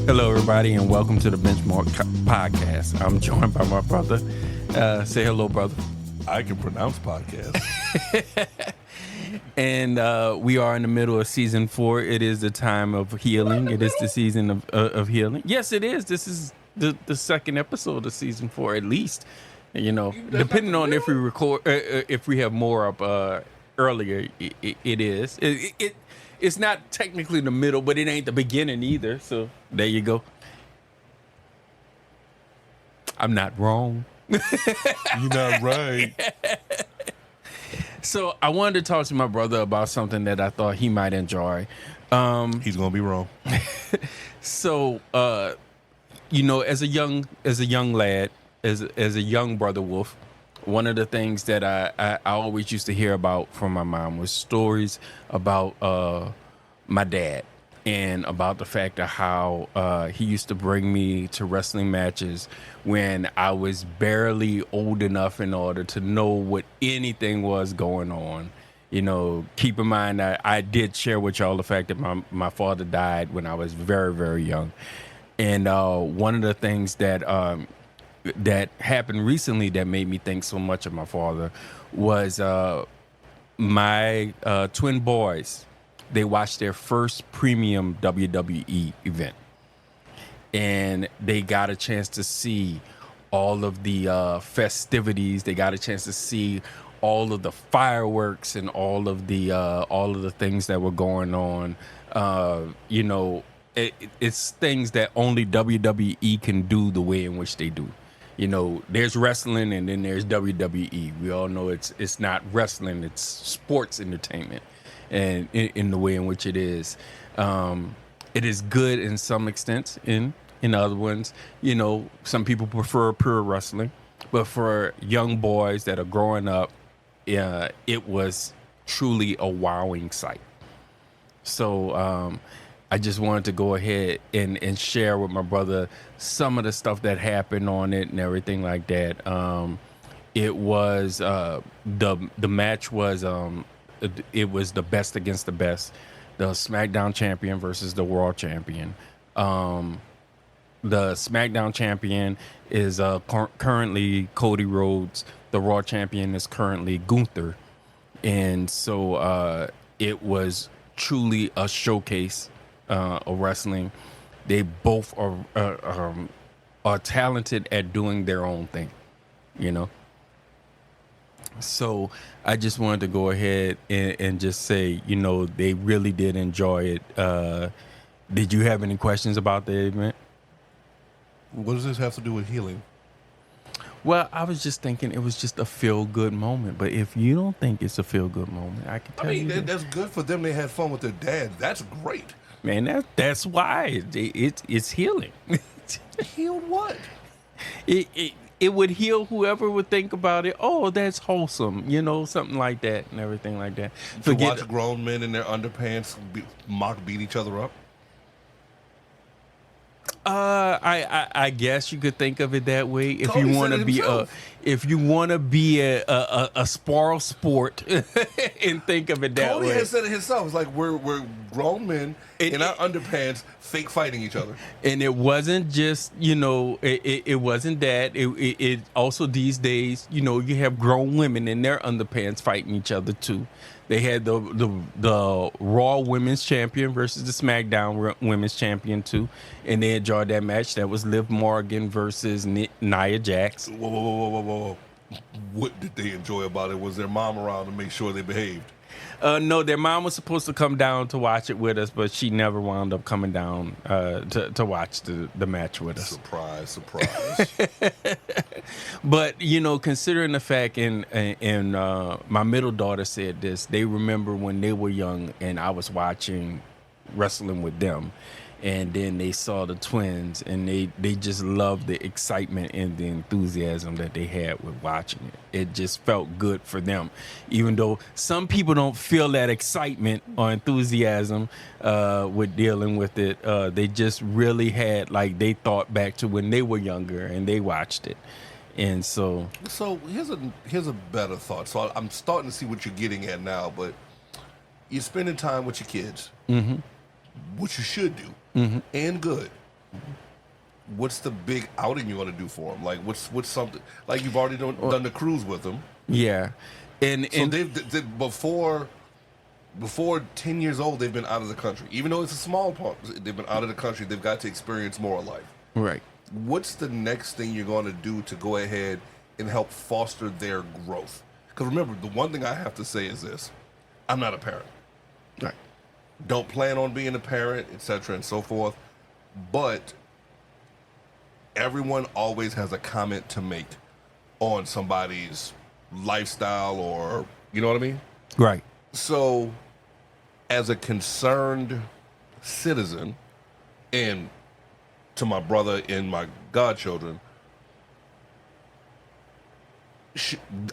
Hello, everybody, and welcome to the Benchmark Podcast. I'm joined by my brother. Say hello, brother. I can pronounce podcast. And we are in the middle of season 4. It is the time of healing. It is the season of healing. Yes, it is. This is the second episode of season 4, at least. You know, depending on if we record, if we have more up earlier, it is. It's not technically the middle, but it ain't the beginning either. So there you go. I'm not wrong. You're not right. So I wanted to talk to my brother about something that I thought he might enjoy. He's gonna be wrong. So, you know, as a young lad, as a young brother wolf, one of the things that I always used to hear about from my mom was stories about my dad and about the fact of how he used to bring me to wrestling matches when I was barely old enough in order to know what anything was going on. You know, keep in mind that I did share with y'all the fact that my father died when I was very, very young. And one of the things that that happened recently that made me think so much of my father was my twin boys. They watched their first premium WWE event, and they got a chance to see all of the festivities. They got a chance to see all of the fireworks and all of the things that were going on. You know, it's things that only WWE can do the way in which they do. You know, there's wrestling and then there's WWE. We all know it's not wrestling, it's sports entertainment, and in the way in which it is. It is good in some extent. In other ones, you know, some people prefer pure wrestling, but for young boys that are growing up, it was truly a wowing sight. So I just wanted to go ahead and share with my brother some of the stuff that happened on it and everything like that. It was the match was it was the best against the best, the SmackDown champion versus the World champion. The SmackDown champion is currently Cody Rhodes. The Raw champion is currently Gunther, and so it was truly a showcase of wrestling. They both are talented at doing their own thing, you know. So I just wanted to go ahead and just say, you know, they really did enjoy it. Did you have any questions about the event? What does this have to do with healing? Well, I was just thinking it was just a feel-good moment. But if you don't think it's a feel-good moment, I can tell you. I mean, that's good for them. They had fun with their dad. That's great. Man, that's why it's healing. Heal what? It would heal whoever would think about it. Oh, that's wholesome, you know, something like that and everything like that. To watch grown men in their underpants beat each other up. I guess you could think of it that way if you want to be a spoil sport and think of it that Cody way. has said it himself. It's like we're grown men in our underpants, fake fighting each other. And it wasn't just, you know, it wasn't that. It also these days, you know, you have grown women in their underpants fighting each other too. They had the Raw Women's Champion versus the SmackDown Women's Champion too, and they enjoyed that match. That was Liv Morgan versus Nia Jax. Whoa. What did they enjoy about it? Was their mom around to make sure they behaved? No, their mom was supposed to come down to watch it with us, but she never wound up coming down to watch the match with us. Surprise. But, you know, considering the fact, and my middle daughter said this, they remember when they were young and I was watching wrestling with them. And then they saw the twins, and they just loved the excitement and the enthusiasm that they had with watching it. It just felt good for them. Even though some people don't feel that excitement or enthusiasm with dealing with it, they just really had, like, they thought back to when they were younger and they watched it. And so here's a better thought. So I'm starting to see what you're getting at now, but you're spending time with your kids, mm-hmm. which you should do, mm-hmm. and good. what's the big outing you want to do for them? Like, what's something like you've already done the cruise with them? Yeah, So and they've before 10 years old, they've been out of the country. Even though it's a small part, they've been out of the country. They've got to experience more of life. right. What's the next thing you're going to do to go ahead and help foster their growth? Because remember, the one thing I have to say is this: I'm not a parent. Right. Don't plan on being a parent, etc., and so forth. But everyone always has a comment to make on somebody's lifestyle, or you know what I mean. Right. So, as a concerned citizen, and to my brother and my godchildren,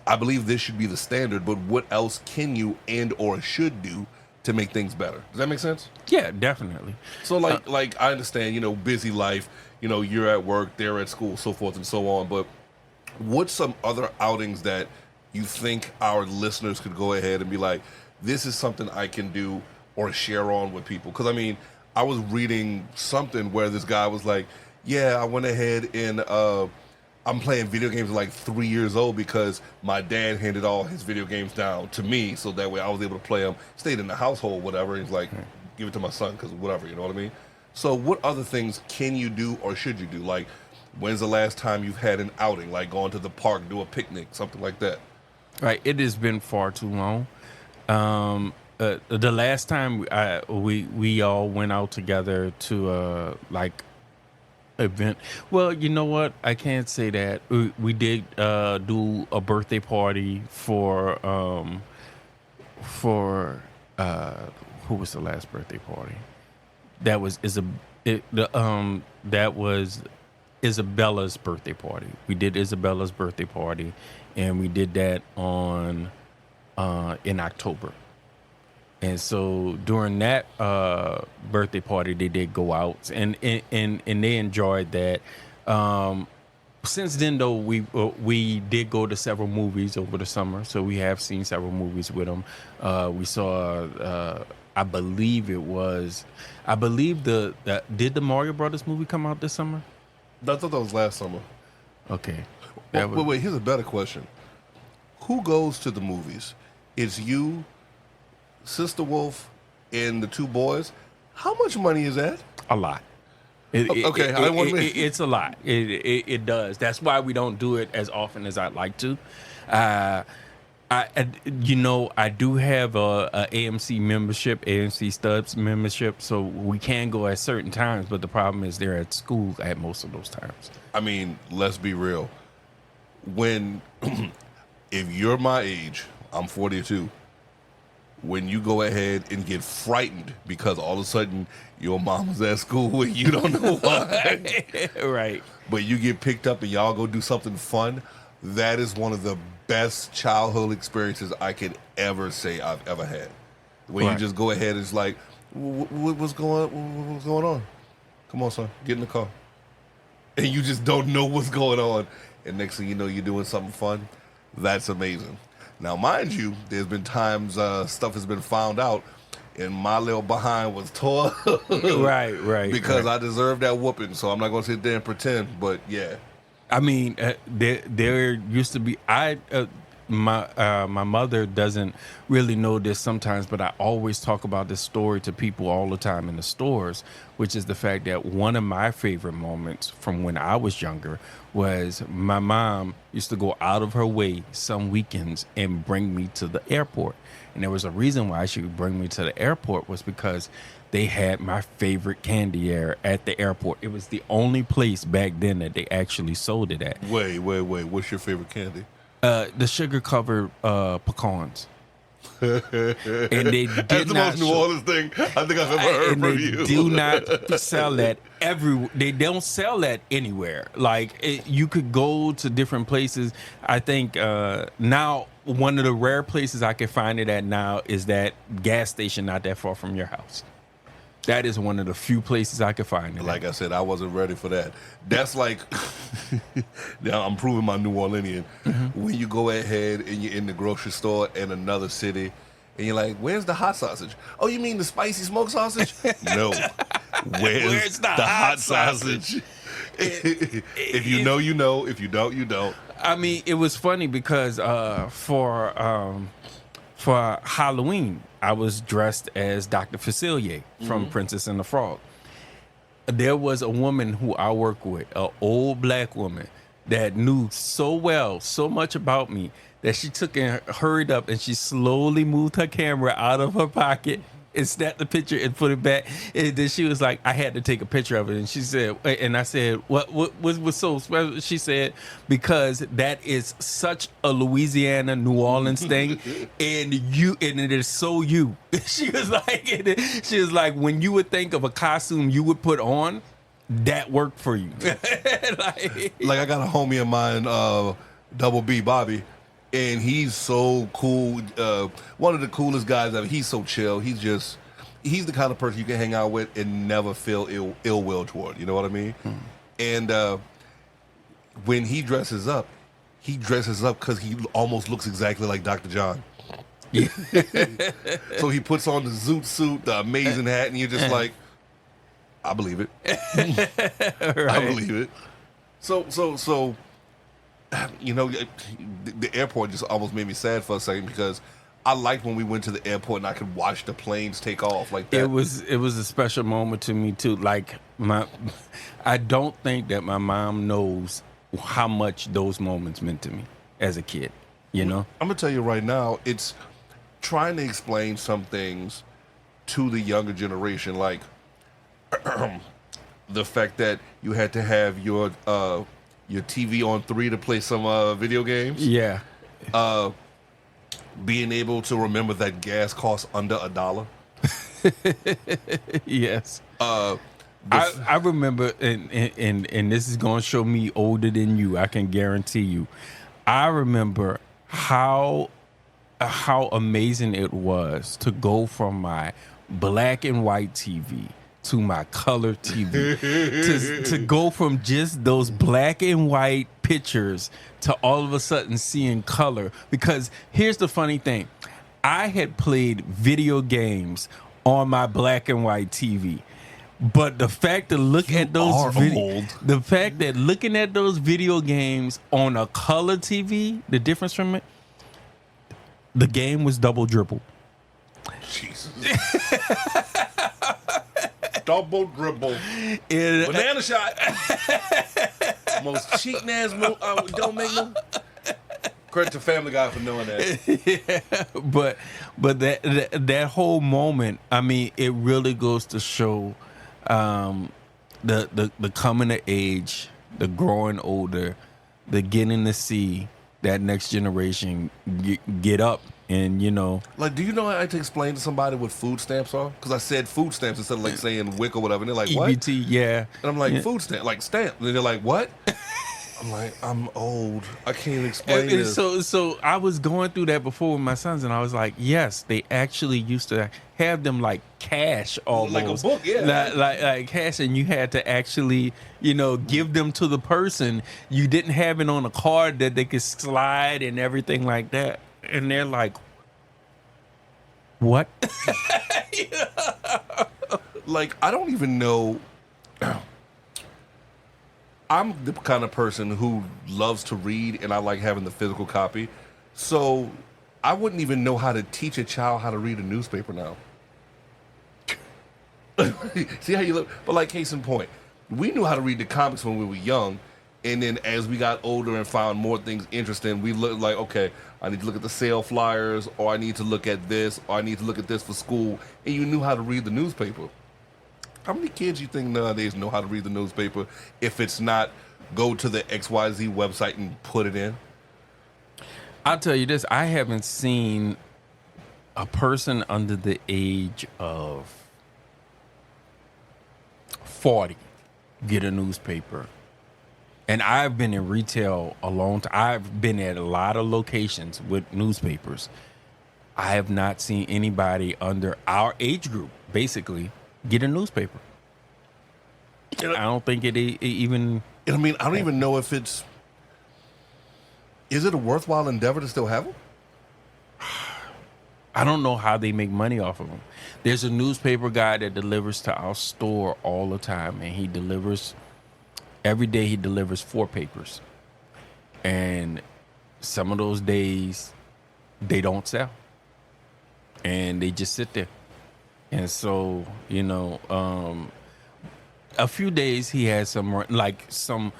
I believe this should be the standard. But what else can you and or should do to make things better? Does that make sense? Yeah, definitely. So, like I understand, busy life. You're at work, they're at school, so forth and so on. But what's some other outings that you think our listeners could go ahead and be like, this is something I can do or share on with people? Because, I was reading something where this guy was like, yeah, I went ahead and I'm playing video games at like 3 years old because my dad handed all his video games down to me, so that way I was able to play them, stayed in the household, whatever. And he's like, give it to my son because whatever, you know what I mean? So what other things can you do or should you do? Like, when's the last time you've had an outing, like going to the park, do a picnic, something like that? Right. It has been far too long. The last time we all went out together to like event. Well, you know what? I can't say that. We did do a birthday party for who was the last birthday party? That was that was Isabella's birthday party. We did Isabella's birthday party, and we did that on in October. And so during that birthday party, they did go out, and they enjoyed that. Since then, though, we did go to several movies over the summer, so we have seen several movies with them. We saw, I believe did the Mario Brothers movie come out this summer? I thought that was last summer. Okay. Wait, here's a better question. Who goes to the movies? It's you, Sister Wolf, and the two boys. How much money is that? A lot. It's a lot. It does. That's why we don't do it as often as I'd like to. I do have a AMC membership, AMC Stubs membership, so we can go at certain times. But the problem is they're at school at most of those times. Let's be real. If you're my age, I'm 42. When you go ahead and get frightened because all of a sudden your mama's at school and you don't know why. Right. But you get picked up and y'all go do something fun, that is one of the best childhood experiences I could ever say I've ever had. When you just go ahead and it's like, what's going on? Come on, son, get in the car. And you just don't know what's going on. And next thing you know, you're doing something fun. That's amazing. Now, mind you, there's been times stuff has been found out, and my little behind was tore. Right. Because I deserved that whooping, so I'm not going to sit there and pretend, but yeah. There used to be, my mother doesn't really know this sometimes, but I always talk about this story to people all the time in the stores, which is the fact that one of my favorite moments from when I was younger was my mom used to go out of her way some weekends and bring me to the airport. And there was a reason why she would bring me to the airport, was because they had my favorite candy there at the airport. It was the only place back then that they actually sold it at. Wait. What's your favorite candy? The sugar-covered pecans. And they did That's the most New Orleans thing I think I've ever heard from you. They do not sell that They don't sell that anywhere. You could go to different places. I think now one of the rare places I can find it at now is that gas station not that far from your house. That is one of the few places I could find it. Like I said, I wasn't ready for that. That's like, now I'm proving my New Orleanian. Mm-hmm. When you go ahead and you're in the grocery store in another city, and you're like, where's the hot sausage? Oh, you mean the spicy smoked sausage? No. Where's the hot sausage? If you know, you know. If you don't, you don't. I mean, it was funny because for Halloween, I was dressed as Dr. Facilier from Princess and the Frog. There was a woman who I work with, an old black woman that knew so much about me that she took and hurried up and she slowly moved her camera out of her pocket and snapped the picture and put it back. And then she was like, I had to take a picture of it. And she said, and I said, what was so special? She said, because that is such a Louisiana, New Orleans thing. And it is so you. She was like, when you would think of a costume you would put on, that worked for you. Like I got a homie of mine, Double B Bobby, and he's so cool. One of the coolest guys ever. He's so chill. He's the kind of person you can hang out with and never feel ill will toward. You know what I mean? And when he dresses up because he almost looks exactly like Dr. John. So he puts on the zoot suit, the amazing hat, and you're just like, I believe it. Right. I believe it. So, you know, the airport just almost made me sad for a second because I liked when we went to the airport and I could watch the planes take off like that. It was a special moment to me too. Like I don't think that my mom knows how much those moments meant to me as a kid. You know, I'm gonna tell you right now, it's trying to explain some things to the younger generation, like the fact that you had to have your TV on 3 to play some video games. Yeah. Being able to remember that gas costs under $1. Yes. I remember, and this is going to show me older than you. I can guarantee you. I remember how amazing it was to go from my black and white TV to my color TV, to go from just those black and white pictures to all of a sudden seeing color. Because here's the funny thing. I had played video games on my black and white TV. But the fact that looking at those looking at those video games on a color TV, the difference from it, the game was double dribble. Jesus. Double dribble. Banana shot. Most cheating ass move. Don't make no. Credit to Family Guy for knowing that. Yeah, but that whole moment, I mean, it really goes to show the coming of age, the growing older, the getting to see that next generation get up. And, you know, like, do you know how I had to explain to somebody what food stamps are? Because I said food stamps instead of like saying WIC or whatever. And they're like, what? EBT, yeah. And I'm like, yeah. Food stamp, like stamp. And they're like, what? I'm like, I'm old. I can't explain this. So I was going through that before with my sons, and I was like, yes, they actually used to have them like cash almost. Like a book, yeah. Like cash, and you had to actually, you know, give them to the person. You didn't have it on a card that they could slide and everything like that. And they're like, what? Like, I don't even know. I'm the kind of person who loves to read, and I like having the physical copy. So I wouldn't even know how to teach a child how to read a newspaper now. See how you look? But like, case in point, we knew how to read the comics when we were young. And then as we got older and found more things interesting, we looked like, okay, I need to look at the sale flyers, or I need to look at this, or I need to look at this for school. And you knew how to read the newspaper. How many kids you think nowadays know how to read the newspaper if it's not go to the XYZ website and put it in? I'll tell you this. I haven't seen a person under the age of 40 get a newspaper. And I've been in retail a long time. I've been at a lot of locations with newspapers. I have not seen anybody under our age group, basically, get a newspaper. I don't think it even... I mean, I don't even know if it's... Is it a worthwhile endeavor to still have them? I don't know how they make money off of them. There's a newspaper guy that delivers to our store all the time, and he delivers every day. He delivers 4 papers, and some of those days they don't sell, and they just sit there. And so, a few days he has some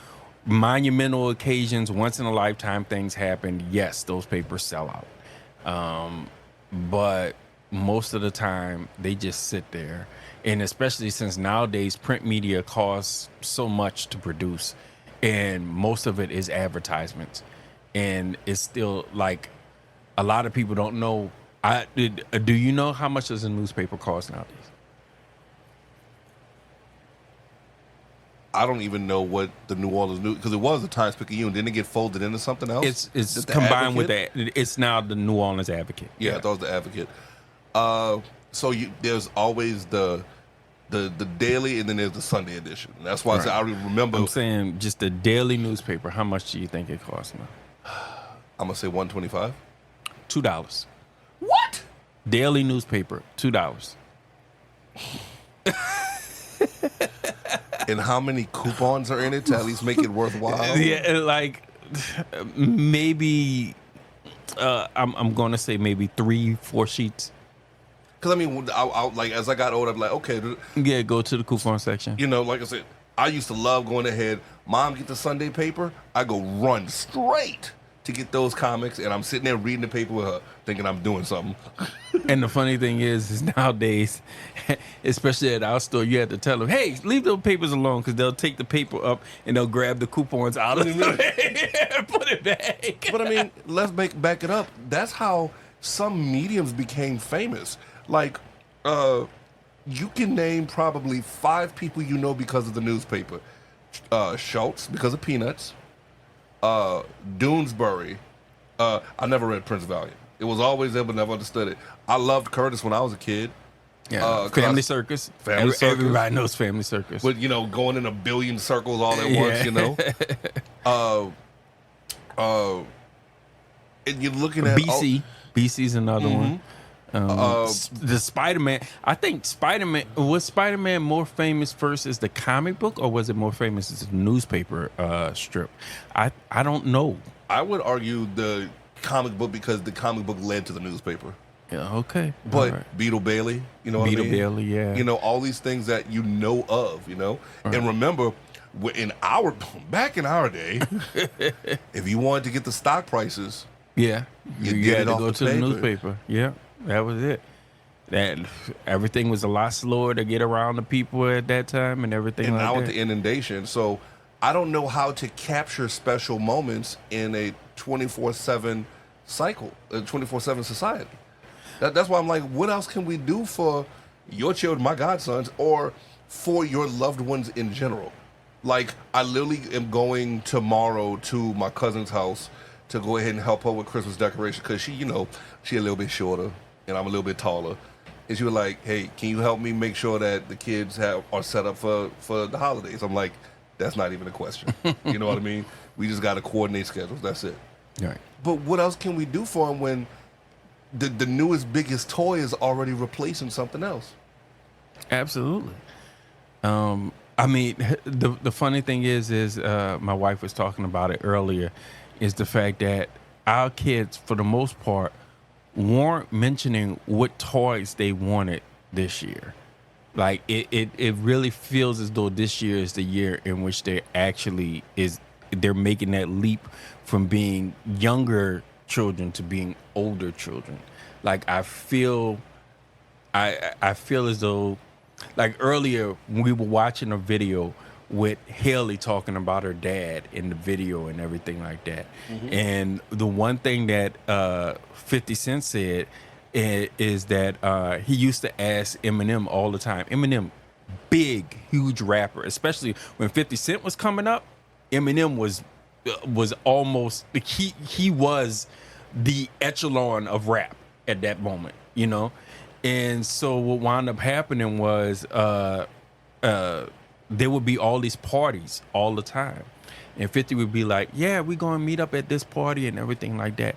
monumental occasions, once in a lifetime things happen. Yes, those papers sell out. But most of the time they just sit there. And especially since nowadays print media costs so much to produce, and most of it is advertisements. And it's still like a lot of people don't know. Do you know how much does a newspaper cost nowadays? I don't even know what the New Orleans News, because it was the Times-Picayune. Didn't it get folded into something else? It's combined with that. It's now the New Orleans Advocate. Yeah, I thought it was the Advocate. So there's always the daily, and then there's the Sunday edition. And that's why I said I remember. I'm saying just the daily newspaper. How much do you think it costs now? I'm gonna say $125. $2. What? Daily newspaper, $2. And how many coupons are in it to at least make it worthwhile? Yeah, like maybe I'm gonna say maybe 3-4 sheets. Because I mean, like as I got older, I'm like, okay, Yeah, go to the coupon section. Like I said, I used to love going ahead. Mom get the Sunday paper, I go run straight to get those comics, and I'm sitting there reading the paper with her, thinking I'm doing something. And the funny thing is nowadays, especially at our store, you have to tell them, hey, leave those papers alone, because they'll take the paper up and they'll grab the coupons out of it and put it back. But I mean, let's back it up. That's how some mediums became famous. Like, you can name probably 5 people you know because of the newspaper. Schultz, because of Peanuts. Doonesbury. I never read Prince Valiant. It was always there, but never understood it. I loved Curtis when I was a kid. Yeah, Family Circus. Family Circus. Everybody knows Family Circus. But, going in a billion circles all at once, And you're looking at... BC. BC's another one. The Spider-Man. I think Spider-Man... Was Spider-Man more famous first as the comic book, or was it more famous as a newspaper strip? I don't know. I would argue the comic book, because the comic book led to the newspaper. Yeah, okay. But Beetle Bailey, what I mean? Beetle Bailey, yeah. All these things that you know of, Right. And remember, back in our day, if you wanted to get the stock prices, yeah, you had to go to the paper. newspaper. Yeah, that was it. That everything was a lot slower to get around the people at that time, and everything. And like now that. with the inundation, so I don't know how to capture special moments in a 24/7 cycle, a 24/7 society. That's why I'm like, what else can we do for your children, my godsons, or for your loved ones in general? Like, I literally am going tomorrow to my cousin's house to go ahead and help her with Christmas decoration, because she a little bit shorter and I'm a little bit taller. And she was like, hey, can you help me make sure that the kids are set up for the holidays? I'm like, that's not even a question. You know what I mean? We just got to coordinate schedules. That's it. Right. But what else can we do for them when the newest, biggest toy is already replacing something else? Absolutely. I mean, the funny thing is my wife was talking about it earlier, is the fact that our kids, for the most part, weren't mentioning what toys they wanted this year. Like, it really feels as though this year is the year in which they're making that leap from being younger children to being older children. Like, I feel as though, like, earlier when we were watching a video with Haley talking about her dad in the video and everything like that. Mm-hmm. And the one thing that 50 Cent said is that he used to ask Eminem all the time. Eminem, big, huge rapper, especially when 50 Cent was coming up. Eminem was almost, he was the echelon of rap at that moment, And so what wound up happening was there would be all these parties all the time. And 50 would be like, yeah, we're going to meet up at this party and everything like that.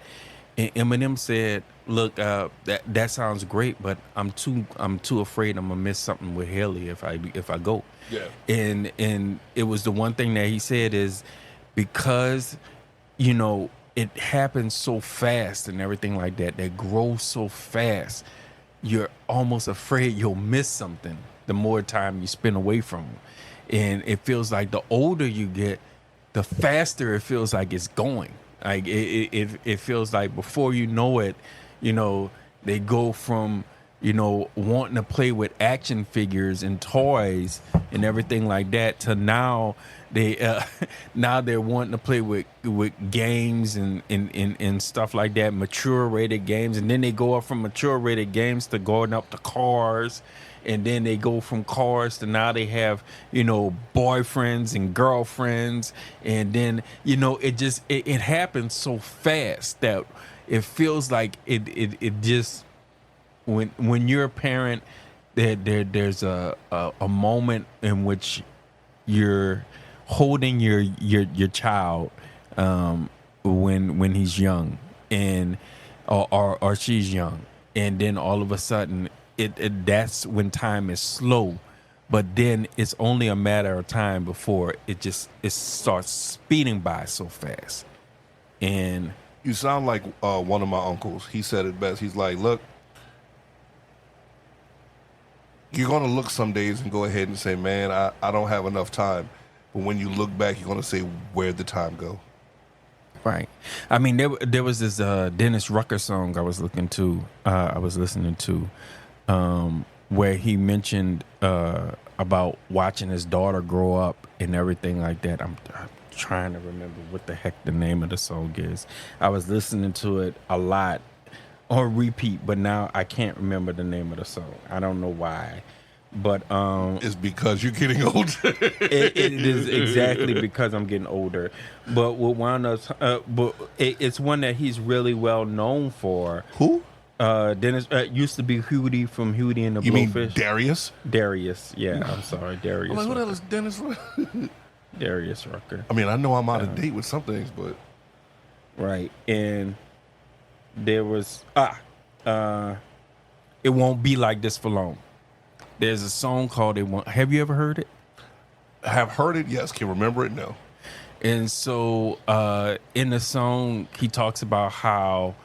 And Eminem said, look, that sounds great, but I'm too afraid I'm gonna miss something with Haley if I go. Yeah. And it was the one thing that he said is because it happens so fast and everything like that, that grows so fast, you're almost afraid you'll miss something the more time you spend away from them. And it feels like the older you get, the faster it feels like it's going. Like it feels like before you know it, they go from wanting to play with action figures and toys and everything like that to now now they're wanting to play with games and stuff like that, mature rated games, and then they go up from mature rated games to going up to cars, and then they go from cars to now they have boyfriends and girlfriends, and then it happens so fast that it feels like it just when you're a parent, there's a moment in which you're holding your child when he's young and or she's young, and then all of a sudden that's when time is slow, but then it's only a matter of time before it starts speeding by so fast. And you sound like one of my uncles. He said it best. He's like, look, you're going to look some days and go ahead and say, man, I don't have enough time. But when you look back, you're going to say, where'd the time go? Right. I mean, there was this Dennis Rucker song I was listening to, where he mentioned about watching his daughter grow up and everything like that. I'm trying to remember what the heck the name of the song is. I was listening to it a lot on repeat, but now I can't remember the name of the song. I don't know why. But it's because you're getting older. it is exactly because I'm getting older. But what wound up, it's one that he's really well known for. Who? Dennis used to be Hootie from Hootie and the You Blowfish. mean Darius? Darius, yeah. I'm sorry, Darius. I'm like, who the Rucker. hell is Dennis? Darius Rucker. I mean, I know I'm out of date with some things, but Right, and there was it won't be like this for long. There's a song called "It Won't." Have you ever heard it? have heard it. Yes, can remember it. No. And so in the song, he talks about how,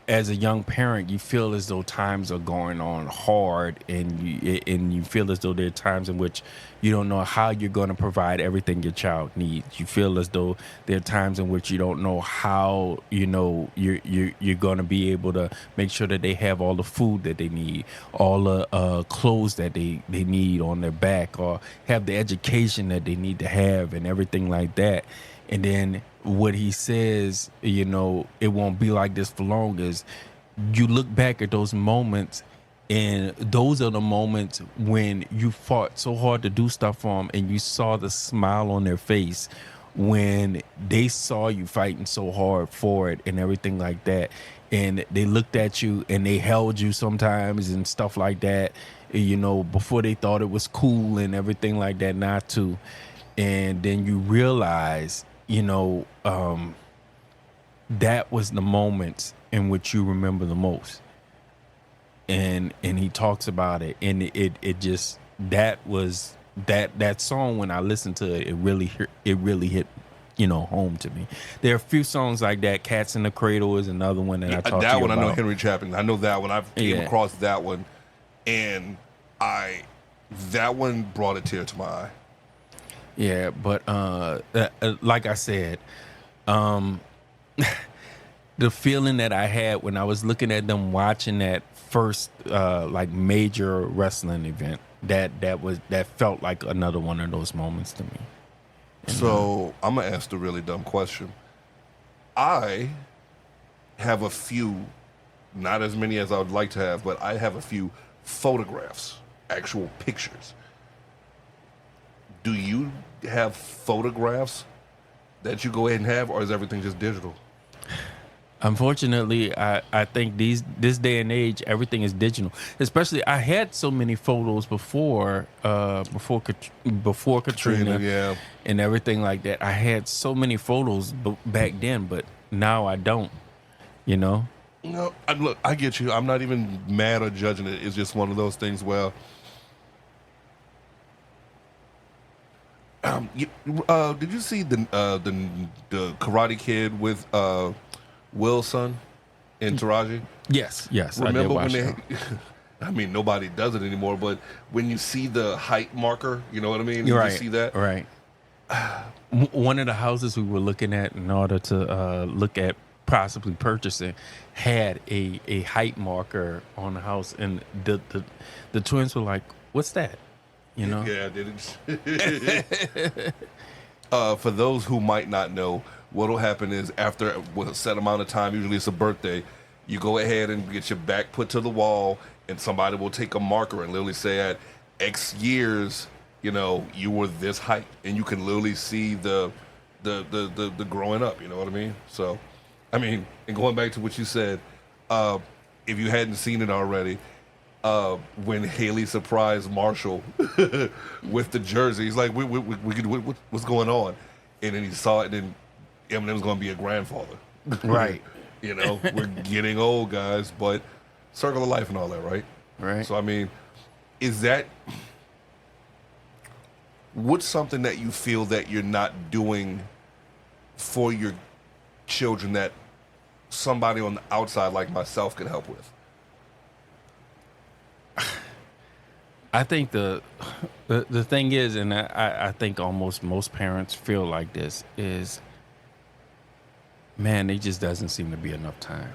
as a young parent, you feel as though times are going on hard, and you feel as though there are times in which you don't know how you're going to provide everything your child needs. You feel as though there are times in which you don't know how you're going to be able to make sure that they have all the food that they need, all the clothes that they need on their back, or have the education that they need to have, and everything like that. And then what he says, it won't be like this for long, is you look back at those moments, and those are the moments when you fought so hard to do stuff for them, and you saw the smile on their face when they saw you fighting so hard for it and everything like that. And they looked at you and they held you sometimes and stuff like that, before they thought it was cool and everything like that not to. And then you realize, that was the moments in which you remember the most. And he talks about it, and it just, that was that song. When I listened to it, it really hit home to me. There are a few songs like that. Cats in the Cradle is another one that I talked to you about. That one I know Henry Chapman. I know that one. I've came across that one, and that one brought a tear to my eye. Yeah, but like I said, the feeling that I had when I was looking at them watching that first major wrestling event, that felt like another one of those moments to me. So I'm gonna ask the really dumb question. I have a few, not as many as I would like to have, but I have a few photographs, actual pictures. Do you have photographs that you go ahead and have, or is everything just digital? Unfortunately, I think this day and age, everything is digital. Especially, I had so many photos before Katrina, yeah, and everything like that. I had so many photos back then, but now I don't. No, look, I get you. I'm not even mad or judging it. It's just one of those things where, you, did you see the Karate Kid with Wilson in Taraji? Yes, I did Remember when watch they? that. I mean, nobody does it anymore. But when you see the height marker, you know what I mean. You're You right. just see that. Right. One of the houses we were looking at in order to look at possibly purchasing had a height marker on the house, and the twins were like, "What's that?" You know? Yeah, I didn't. For those who might not know, what'll happen is after a set amount of time, usually it's a birthday, you go ahead and get your back put to the wall, and somebody will take a marker and literally say at X years, you know, you were this height, and you can literally see the growing up. You know what I mean? So, I mean, and going back to what you said, if you hadn't seen it already, when Haley surprised Marshall with the jersey, he's like, what's going on? And then he saw it, and then Eminem's going to be a grandfather. Right. You know, we're getting old, guys, but circle of life and all that, right? Right. So, I mean, is that, what's something that you feel that you're not doing for your children that somebody on the outside like myself could help with? I think the thing is, and I think almost most parents feel like this, is, man, there just doesn't seem to be enough time.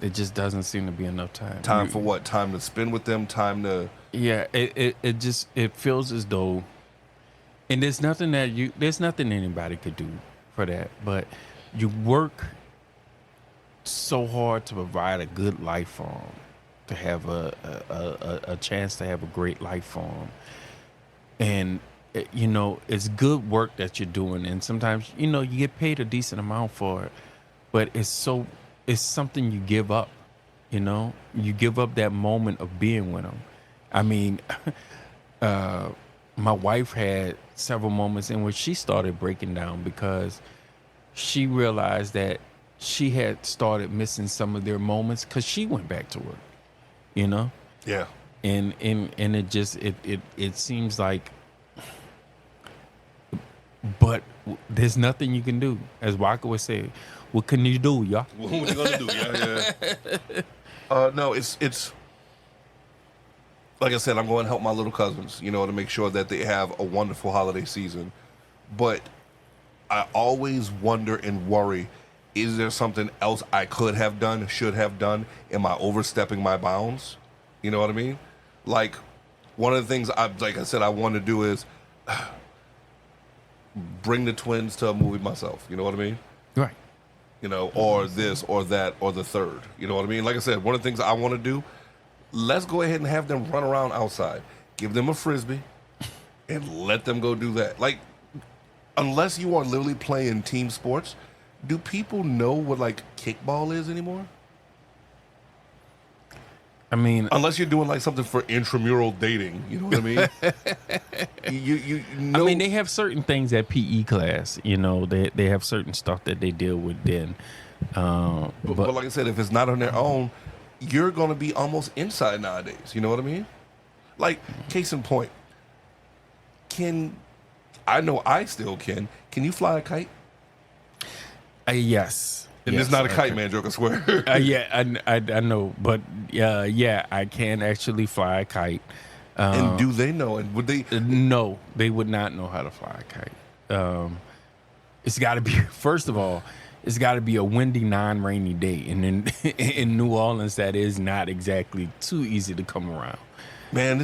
It just doesn't seem to be enough time. Time for what? Time to spend with them? Time to... Yeah, it feels as though, and there's nothing anybody could do for that, but you work so hard to provide a good life for them, to have a chance to have a great life for them. And, you know, it's good work that you're doing. And sometimes, you know, you get paid a decent amount for it, but it's something you give up, you know? You give up that moment of being with them. I mean, my wife had several moments in which she started breaking down because she realized that she had started missing some of their moments because she went back to work. You know? Yeah. And it just it seems like, but there's nothing you can do. As Walker would say, what can you do, y'all? What you gonna do? Yeah. No, it's like I said, I'm going to help my little cousins, you know, to make sure that they have a wonderful holiday season. But I always wonder and worry, is there something else I could have done, should have done? Am I overstepping my bounds? You know what I mean? Like, one of the things like I said, I want to do is bring the twins to a movie myself. You know what I mean? Right. You know, or this or that or the third. You know what I mean? Like I said, one of the things I want to do, let's go ahead and have them run around outside. Give them a Frisbee and let them go do that. Like, unless you are literally playing team sports, do people know what, like, kickball is anymore? I mean, unless you're doing like something for intramural dating, you know what I mean? you know, I mean, they have certain things at PE class. You know, they have certain stuff that they deal with then. But like I said, if it's not on their own, you're going to be almost inside nowadays. You know what I mean? Like, case in point, I know I still can you fly a kite? Yes. And yes, it's not a kite, man, joke, I swear. Yeah, I know. But, yeah, I can actually fly a kite. And do they know? And would they? No, they would not know how to fly a kite. It's got to be, first of all, it's got to be a windy, non-rainy day. And in New Orleans, that is not exactly too easy to come around. Man,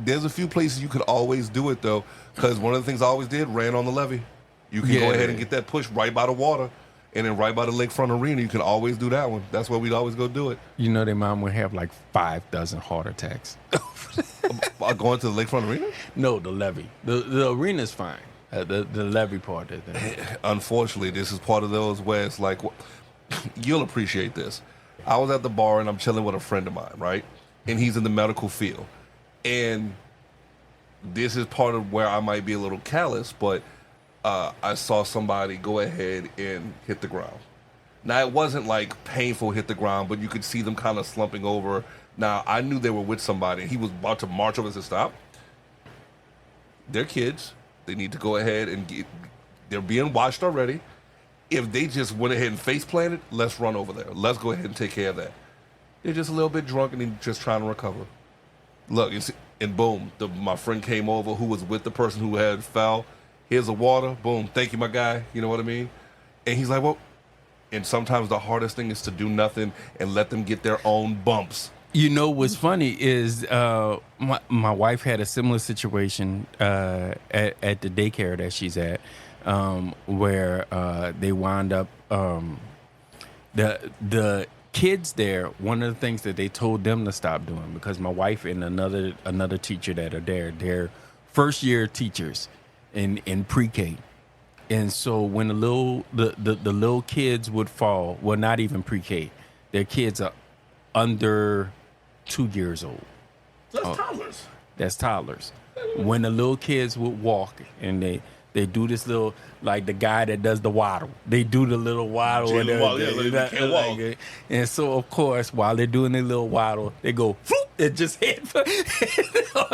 there's a few places you could always do it, though, because one of the things I always did, ran on the levee. You can go ahead and get that push right by the water. And then right by the lakefront arena, you can always do that one. That's where we'd always go do it. You know, their mom would have like 5 dozen heart attacks. Going to the lakefront arena? No, the levee. The arena's fine. The levee part is there. Unfortunately, this is part of those where it's like, you'll appreciate this. I was at the bar and I'm chilling with a friend of mine, right? And he's in the medical field. And this is part of where I might be a little callous, but I saw somebody go ahead and hit the ground. Now, it wasn't like painful hit the ground, but you could see them kind of slumping over. Now, I knew they were with somebody, and he was about to march over and say, stop. They're kids. They need to go ahead and they're being watched already. If they just went ahead and face planted, let's run over there. Let's go ahead and take care of that. They're just a little bit drunk and they're just trying to recover. Look, and boom, my friend came over who was with the person who had fell. Here's the water. Boom. Thank you, my guy. You know what I mean? And he's like, well, and sometimes the hardest thing is to do nothing and let them get their own bumps. You know what's funny is my wife had a similar situation at the daycare that she's at, where they wound up the kids there. One of the things that they told them to stop doing, because my wife and another teacher that are there, they're first year teachers in pre-K. And so when the little kids would fall, well, not even pre-K, their kids are under 2 years old. That's toddlers. That's toddlers. When the little kids would walk and they do this little, like the guy that does the waddle. They do the little waddle. They can't walk. And so, of course, while they're doing their little waddle, they go, floop, it just hit on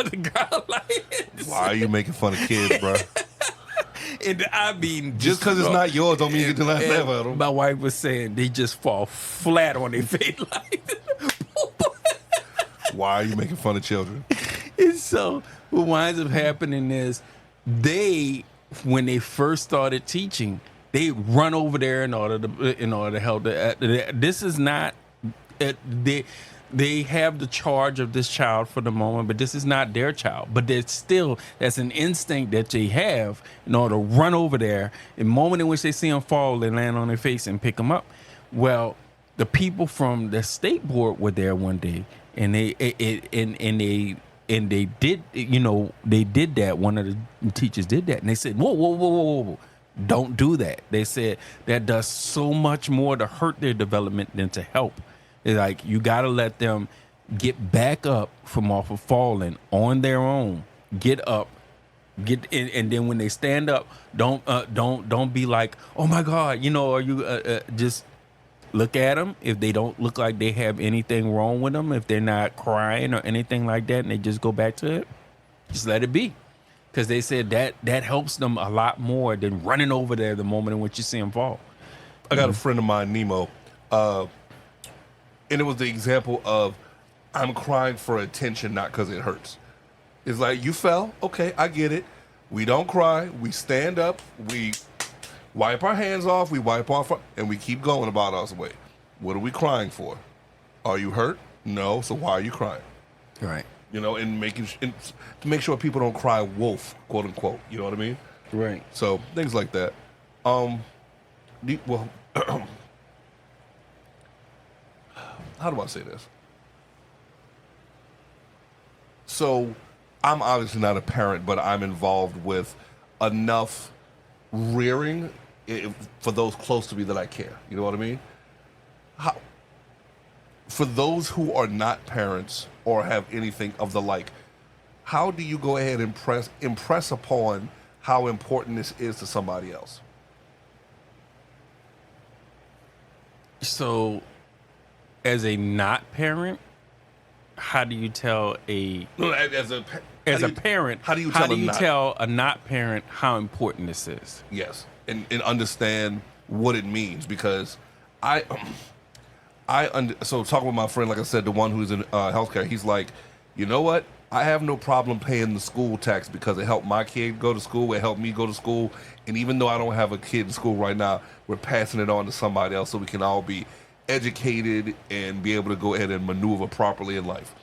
the ground like this. Why are you making fun of kids, bro? And I mean, just because it's not yours don't mean you get to laugh at them. My wife was saying they just fall flat on their face like Why are you making fun of children? And so what winds up happening is when they first started teaching, they run over there in order to help. This is not they have the charge of this child for the moment, but this is not their child. But that's an instinct that they have in order to run over there. The moment in which they see them fall, they land on their face and pick them up. Well, the people from the state board were there one day, and they did, they did that. One of the teachers did that, and they said, whoa, don't do that. They said that does so much more to hurt their development than to help. It's like, you got to let them get back up from off of falling on their own. Get up, and then when they stand up, don't be like, oh my God, or you just look at them. If they don't look like they have anything wrong with them, if they're not crying or anything like that, and they just go back to it, just let it be. Because they said that helps them a lot more than running over there the moment in which you see them fall. I got a friend of mine, Nemo, and it was the example of, I'm crying for attention, not because it hurts. It's like, you fell, okay, I get it. We don't cry, we stand up, we wipe our hands off, we wipe off, and we keep going about our way. What are we crying for? Are you hurt? No, so why are you crying? Right. And to make sure people don't cry wolf, quote unquote. You know what I mean? Right. So things like that. How do I say this? So I'm obviously not a parent, but I'm involved with enough rearing for those close to me that I care. You know what I mean? For those who are not parents or have anything of the like, how do you go ahead and impress upon how important this is to somebody else? So, as a not parent, how do you tell as a parent? How do you tell a not parent how important this is? Yes, and understand what it means, because so talking with my friend, like I said, the one who's in healthcare, he's like, you know what? I have no problem paying the school tax because it helped my kid go to school. It helped me go to school. And even though I don't have a kid in school right now, we're passing it on to somebody else so we can all be educated and be able to go ahead and maneuver properly in life.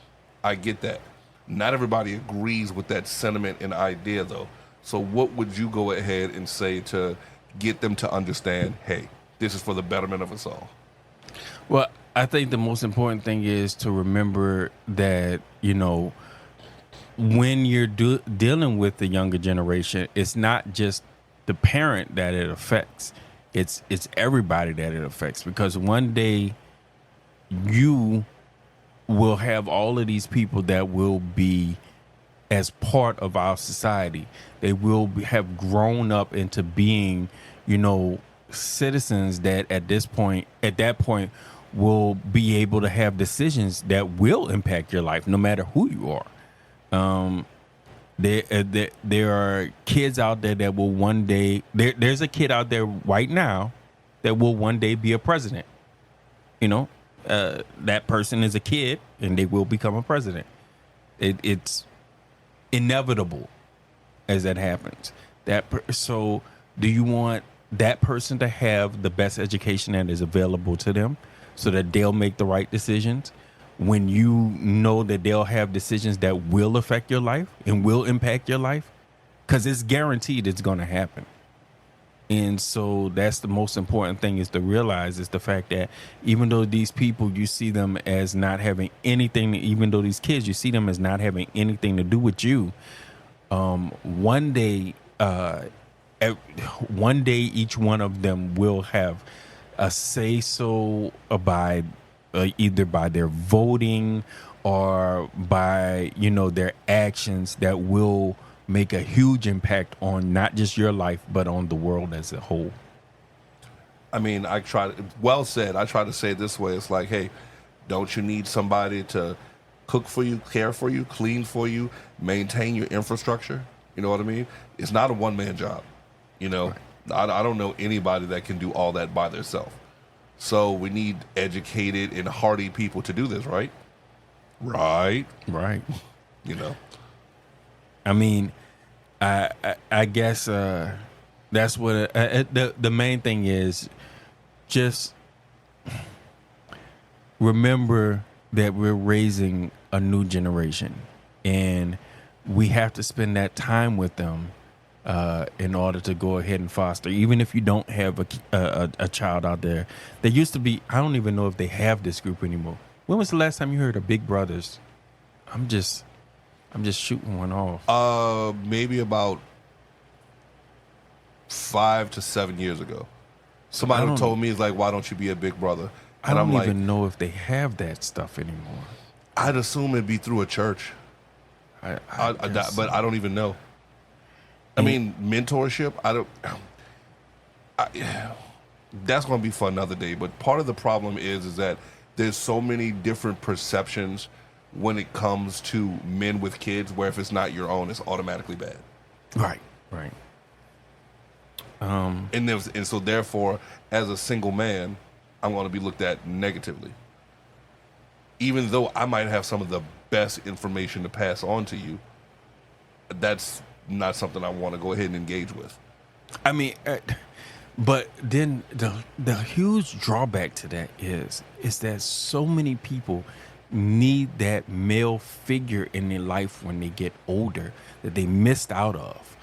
I get that. Not everybody agrees with that sentiment and idea, though. So what would you go ahead and say to get them to understand, hey, this is for the betterment of us all? Well, I think the most important thing is to remember that, when you're dealing with the younger generation, it's not just the parent that it affects. It's everybody that it affects, because one day you will have all of these people that will be as part of our society. They will have grown up into being, citizens that at that point, will be able to have decisions that will impact your life, no matter who you are. There are kids out there that will one day. There's a kid out there right now that will one day be a president. You know, that person is a kid, and they will become a president. It's inevitable as that happens. So, do you want that person to have the best education that is available to them, so that they'll make the right decisions? When you know that they'll have decisions that will affect your life and will impact your life, because it's guaranteed it's going to happen. And so that's the most important thing, is to realize, is the fact that even though these people, you see them as not having anything, even though these kids, you see them as not having anything to do with you, one day each one of them will have a say so by either by their voting or by their actions that will make a huge impact on not just your life but on the world as a whole. I mean, well said. I try to say it this way. It's like, hey, don't you need somebody to cook for you, care for you, clean for you, maintain your infrastructure? You know what I mean? It's not a one-man job. Right. I don't know anybody that can do all that by themselves. So we need educated and hardy people to do this, right? Right. I mean, I guess that's what the main thing is. Just remember that we're raising a new generation, and we have to spend that time with them in order to go ahead and foster. Even if you don't have a child out there, there used to be. I don't even know if they have this group anymore. When was the last time you heard of Big Brothers? I'm just shooting one off. Maybe about 5 to 7 years ago. Somebody told me, it's like, why don't you be a big brother? And I don't even know if they have that stuff anymore. I'd assume it'd be through a church. But I don't even know. I mean, mentorship, that's going to be for another day. But part of the problem is that there's so many different perceptions when it comes to men with kids, where if it's not your own, it's automatically bad. Right. And so therefore, as a single man, I'm going to be looked at negatively. Even though I might have some of the best information to pass on to you, that's not something I want to go ahead and engage with. I mean, but then the huge drawback to that is that so many people need that male figure in their life when they get older that they missed out of.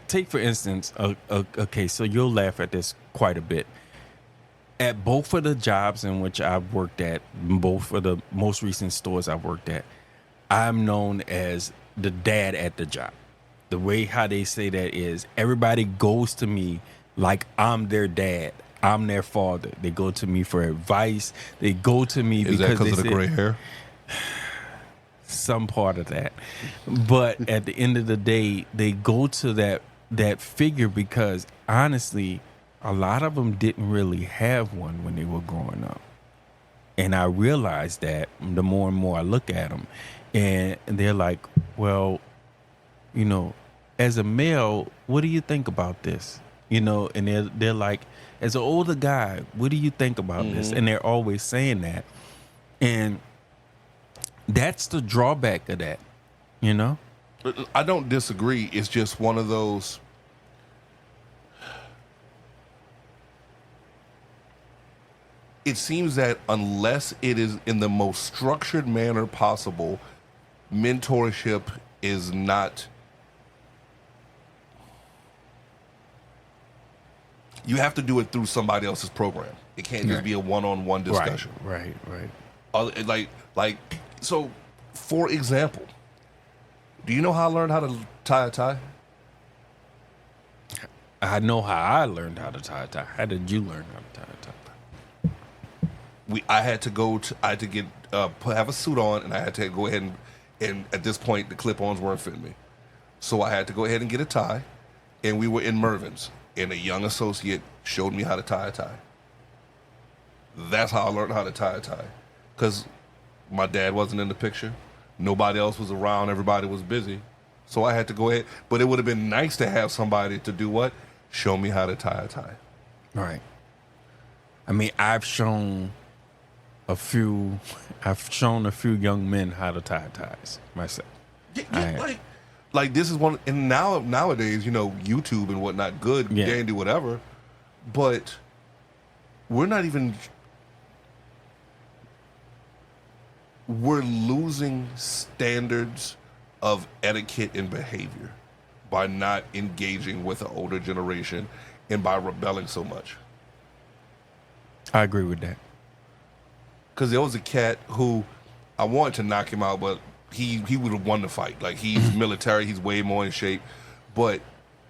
Take for instance, okay, so you'll laugh at this quite a bit. At both of the jobs in which I've worked at, both of the most recent stores I've worked at, I'm known as the dad at the job. The way how they say that is everybody goes to me like I'm their dad. I'm their father. They go to me for advice. They go to me because of the gray hair? Some part of that. But at the end of the day, they go to that figure because honestly, a lot of them didn't really have one when they were growing up. And I realized that the more and more I look at them, and they're like, well, as a male, what do you think about this? And they're like, as an older guy, what do you think about this? And they're always saying that. And that's the drawback of that, I don't disagree. It's just one of those. It seems that unless it is in the most structured manner possible, mentorship is not. You have to do it through somebody else's program. It can't just be a one-on-one discussion. Right. So, for example, do you know how I learned how to tie a tie? I know how I learned how to tie a tie. How did you learn how to tie a tie? I had to get have a suit on, and I had to go ahead and at this point the clip-ons weren't fitting me, so I had to go ahead and get a tie, and we were in Mervyn's, and a young associate showed me how to tie a tie. That's how I learned how to tie a tie. Because my dad wasn't in the picture. Nobody else was around. Everybody was busy. So I had to go ahead. But it would have been nice to have somebody to do what? Show me how to tie a tie. Right. I mean, I've shown a few young men how to tie ties myself. Like this is one, and nowadays, YouTube and whatnot, good, dandy, whatever. But we're not even. We're losing standards of etiquette and behavior by not engaging with the older generation and by rebelling so much. I agree with that. Because there was a cat who I wanted to knock him out, but he would have won the fight. Like, he's military, he's way more in shape, but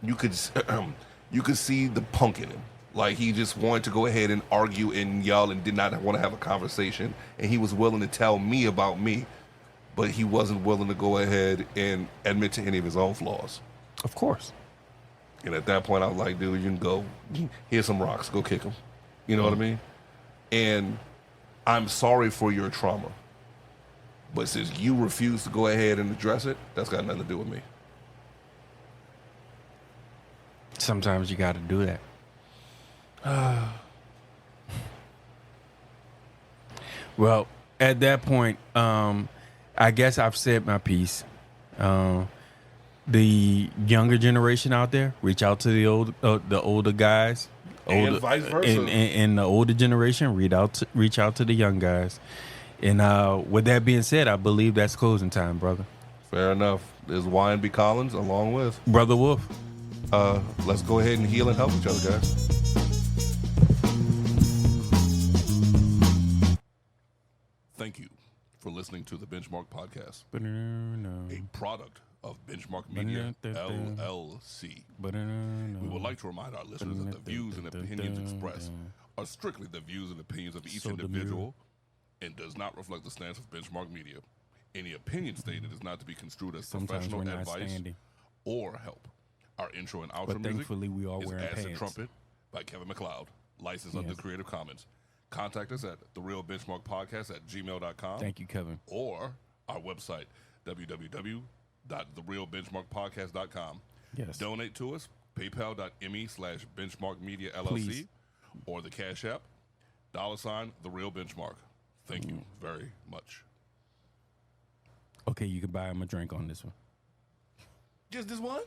you could see the punk in him. Like, he just wanted to go ahead and argue and yell and did not want to have a conversation. And he was willing to tell me about me, but he wasn't willing to go ahead and admit to any of his own flaws. Of course. And at that point, I was like, dude, you can go. Here's some rocks. Go kick them. You know what I mean? And I'm sorry for your trauma. But since you refuse to go ahead and address it, that's got nothing to do with me. Sometimes you got to do that. Well, at that point, I guess I've said my piece. The younger generation out there, reach out to the older guys, and vice versa. And the older generation, reach out to the young guys. And with that being said, I believe that's closing time, brother. Fair enough. There's Y&B Collins along with Brother Wolf. Let's go ahead and heal and help each other, guys. Thank you for listening to the Benchmark Podcast, a product of Benchmark Media, LLC. We would like to remind our listeners that the views and opinions expressed are strictly the views and opinions of each individual and does not reflect the stance of Benchmark Media. Any opinion stated is not to be construed as professional advice or help. Our intro and outro but music thankfully we all is wearing Acid pants. Trumpet by Kevin MacLeod, licensed under Creative Commons. Contact us at therealbenchmarkpodcast@gmail.com. Thank you, Kevin. Or our website, www.therealbenchmarkpodcast.com. Yes. Donate to us, paypal.me/benchmarkmediallc, Please. or the Cash App, $TheRealBenchmark. Thank you very much. Okay, you can buy him a drink on this one. Just this one?